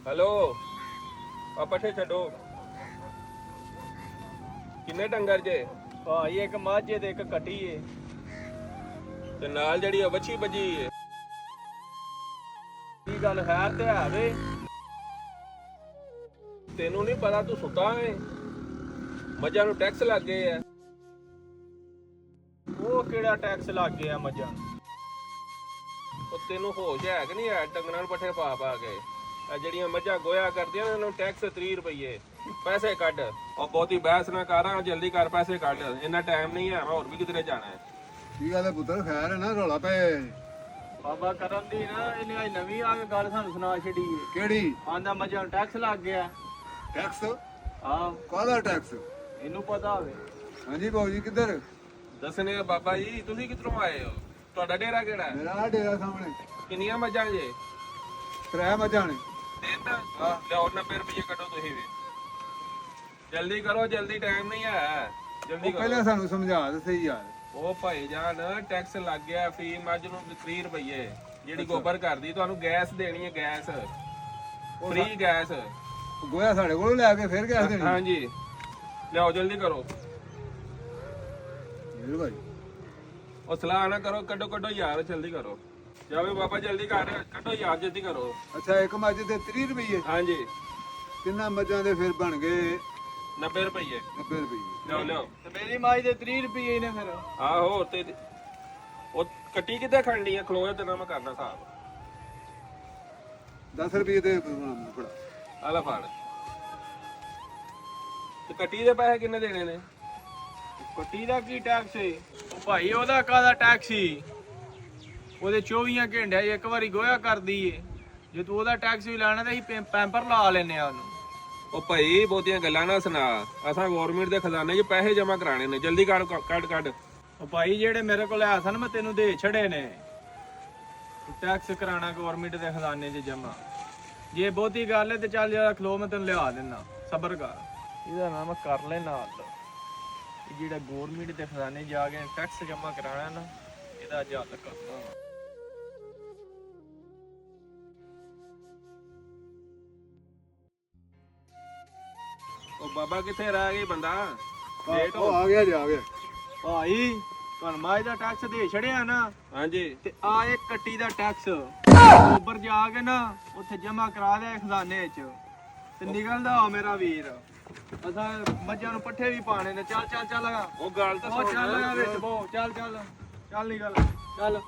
hello आ पठे छो किन्ने डंगर जे भाई एक मੱਝ ਤੇ ਇੱਕ ਕੱਟੀ ਏ ते नाल जड़ी बच्छी बजी है ਕੀ ਗੱਲ ਖੈਰ ਤੇ ਹੈ ਵੇ तेनू नहीं पता तू सुता है मझां नू टैक्स लग गए है ਉਹ ਕਿਹੜਾ ਟੈਕਸ ਲੱਗ ਗਿਆ ਮੱਝਾਂ ਉਹ ਤੈਨੂੰ ਹੋਸ਼ ਹੈ ਕਿ ਨਹੀਂ ਹੈ ਡੰਗਰਾਂ ਨੂੰ ਪੱਠੇ ਪਾ ਪਾ ਕੇ ਆ ਜਿਹੜੀਆਂ ਮੱਝਾਂ ਗੋਇਆ ਕਰਦੀਆਂ ਨੇ ਉਹਨਾਂ ਨੂੰ ਟੈਕਸ 30 ਰੁਪਏ ਪੈਸੇ ਕੱਢ ਉਹ ਬਹੁਤੀ ਬਹਿਸ ਨਾ ਕਰ ਜਲਦੀ ਕਰ ਪੈਸੇ ਕੱਢ ਇੰਨਾ ਟਾਈਮ ਨਹੀਂ ਹੈ ਮੈਂ ਹੋਰ ਵੀ ਕਿਧਰੇ ਜਾਣਾ ਹੈ ਕੀ ਗੱਲ ਹੈ ਪੁੱਤਰ ਖੈਰ ਹੈ ਨਾ ਰੌਲਾ ਪਏ ਬਾਬਾ ਕਰਨ ਦੀ ਨਾ ਇਹਨੇ ਅੱਜ ਨਵੀਂ ਆ ਕੇ ਗੱਲ ਸਾਨੂੰ ਸੁਣਾ ਛੱਡੀ ਏ ਕਿਹੜੀ ਆਂਦਾ ਮੱਝਾਂ ਨੂੰ ਟੈਕਸ ਲੱਗ ਗਿਆ ਟੈਕਸ ਹਾਂ ਕਾਹਦਾ ਟੈਕਸ ਇਹਨੂੰ ਪਤਾ ਹੋਵੇ ਹਾਂਜੀ ਬਾਬੂ ਜੀ ਕਿੱਧਰ ਦੱਸਣੇ ਆ ਬਾਬਾ ਜੀ ਤੁਸੀਂ ਕਿੱਧਰੋਂ ਆਏ ਹੋ ਤੁਹਾਡਾ ਡੇਰਾ ਕਿਹੜਾ ਹੈ ਮੇਰਾ ਆਹ ਡੇਰਾ ਸਾਹਮਣੇ ਕਿੰਨੀਆਂ ਮੱਝਾਂ ਜੇ 3 ਮੱਝਾਂ ਨੇ ਤਿੰਨ ਲਿਆਓ 90 ਰੁਪਏ ਕੱਢੋ ਤੁਸੀਂ ਵੀ ਜਲਦੀ ਕਰੋ ਜਲਦੀ ਟਾਈਮ ਨਹੀਂ ਹੈ ਜਲਦੀ ਉਹ ਕਰੋ ਪਹਿਲਾਂ ਸਾਨੂੰ ਸਮਝਾ ਦੇ ਸਹੀ ਯਾਰ ਉਹ ਭਾਈ ਜਾਨ ਟੈਕਸ ਲੱਗ ਗਿਆ ਫੀ ਮੱਝ ਨੂੰ 30 ਰੁਪਏ ਜਿਹੜੀ ਗੋਬਰ ਕਰਦੀ ਤੁਹਾਨੂੰ ਗੈਸ ਦੇਣੀ ਹੈ ਗੈਸ ਫ੍ਰੀ ਗੈਸ ਗੋਇਆ ਸਾਡੇ ਕੋਲੋਂ ਲੈ ਕੇ ਫਿਰ ਗੈਸ ਦੇਣੀ ਹਾਂਜੀ ਲਿਆਓ ਜਲਦੀ ਕਰੋ ਮੇਰੇ ਭਾਈ ਉਹ ਸਲਾਹ ਨਾ ਕਰੋ ਕੱਢੋ ਕੱਢੋ ਯਾਰ ਜਲਦੀ ਕਰੋ ਜਾਵੇ ਬਾਬਾ ਜਲਦੀ ਕਰ ਕੱਢੋ ਯਾਰ ਜਲਦੀ ਕਰੋ ਅੱਛਾ ਇੱਕ ਮੱਝ ਦੇ 30 ਰੁਪਏ ਹਾਂਜੀ ਕਿੰਨਾ ਮੱਝਾਂ ਦੇ ਫਿਰ ਬਣ ਗਏ 90 ਰੁਪਏ 90 ਰੁਪਏ ਲਿਆਓ ਲਿਆਓ ਤੇ ਮੇਰੀ ਮੱਝ ਦੇ 30 ਰੁਪਏ ਨੇ ਫਿਰ ਆਹੋ ਤੇ ਉਹ ਕੱਟੀ ਕਿੱਥੇ ਖੜਨੀ ਆ ਖਲੋਏ ਤੇ ਨਾ ਮੈਂ ਕਰਨਾ ਹਿਸਾਬ 10 ਰੁਪਏ ਦੇ ਫੜਾ ਆ ਲੈ ਫੜ ਤੇ ਕੱਟੀ ਦੇ ਪੈਸੇ ਕਿੰਨੇ ਦੇਣੇ ਨੇ ਕੱਟੀ ਦਾ ਕੀ ਟੈਕਸ ਏ ਉਹ ਭਾਈ ਉਹਦਾ ਕਾਹਦਾ ਟੈਕਸ ਸੀ ਉਹਦੇ 24 ਘੰਟਿਆਂ 'ਚ ਇੱਕ ਵਾਰੀ ਗੋਇਆ ਕਰਦੀ ਏ ਜੇ ਤੂੰ ਉਹਦਾ ਟੈਕਸ ਵੀ ਲੈਣਾ ਤਾਂ ਅਸੀਂ ਪੈਂਪਰ ਲਾ ਲੈਨੇ ਆ ਉਹਨੂੰ ਉਹ ਭਾਈ ਬਹੁਤੀਆਂ ਗੱਲਾਂ ਨਾ ਸੁਣਾ ਅਸਾਂ ਗਵਰਨਮੈਂਟ ਦੇ ਖਜ਼ਾਨੇ 'ਚ ਪੈਸੇ ਜਮ੍ਹਾਂ ਕਰਾਣੇ ਨੇ ਜਲਦੀ ਕੱਢ ਉਹ ਭਾਈ ਜਿਹੜੇ ਮੇਰੇ ਕੋਲ ਆ ਸਨ ਮੈਂ ਤੈਨੂੰ ਦੇ ਛੜੇ ਨੇ ਟੈਕਸ ਕਰਾਣਾ ਗਵਰਨਮੈਂਟ ਦੇ ਖਜ਼ਾਨੇ 'ਚ ਜਮਾ ਜੇ ਬਹੁਤੀ ਗੱਲ ਹੈ ਤੇ ਚੱਲ ਜਰਾ ਖਲੋ ਮੈਂ ਤੈਨੂੰ ਲਿਆ ਦਿੰਦਾ ਸਬਰ ਕਰ ਇਹਦਾ ਨਾਮ ਕਰ ਲੈ ਨਾਲ ਜਿਹੜਾ ਗਵਰਨਮੈਂਟ ਦੇ ਖਜ਼ਾਨੇ ਜਾ ਕੇ ਟੈਕਸ ਜਮਾ ਕਰਾਣਾ ਨਾ ਇਹਦਾ ਅੱਜ ਹੱਲ ਕਰਦਾ ਉਹ ਬਾਬਾ ਕਿੱਥੇ ਰਹਿ ਗਈ ਬੰਦਾ ਲੇਟ ਉਹ ਹੋ ਆ ਗਿਆ ਜੀ ਆ ਗਿਆ ਭਾਈ ਤੁਹਾਨੂੰ ਮਾਝ ਦਾ ਟੈਕਸ ਦੇ ਛੜਿਆ ਨਾ ਹਾਂਜੀ ਤੇ ਆ ਇੱਕ ਕੱਟੀ ਦਾ ਟੈਕਸ ਉੱਪਰ ਜਾ ਕੇ ਨਾ ਉੱਥੇ ਜਮਾ ਕਰਾ ਦੇ ਖਜ਼ਾਨੇ 'ਚ ਤੇ ਨਿਕਲਦਾ ਆ ਮੇਰਾ ਵੀਰ ਅਸਾਂ ਮੱਝਾਂ ਨੂੰ ਪੱਠੇ ਵੀ ਪਾਣੇ ਨੇ ਚੱਲ ਉਹ ਗੱਲ ਤਾਂ ਉਹ ਸੁਣ ਚੱਲ ਵਿੱਚ ਬੋ ਚੱਲ ਨਿਕਲ ਚੱਲ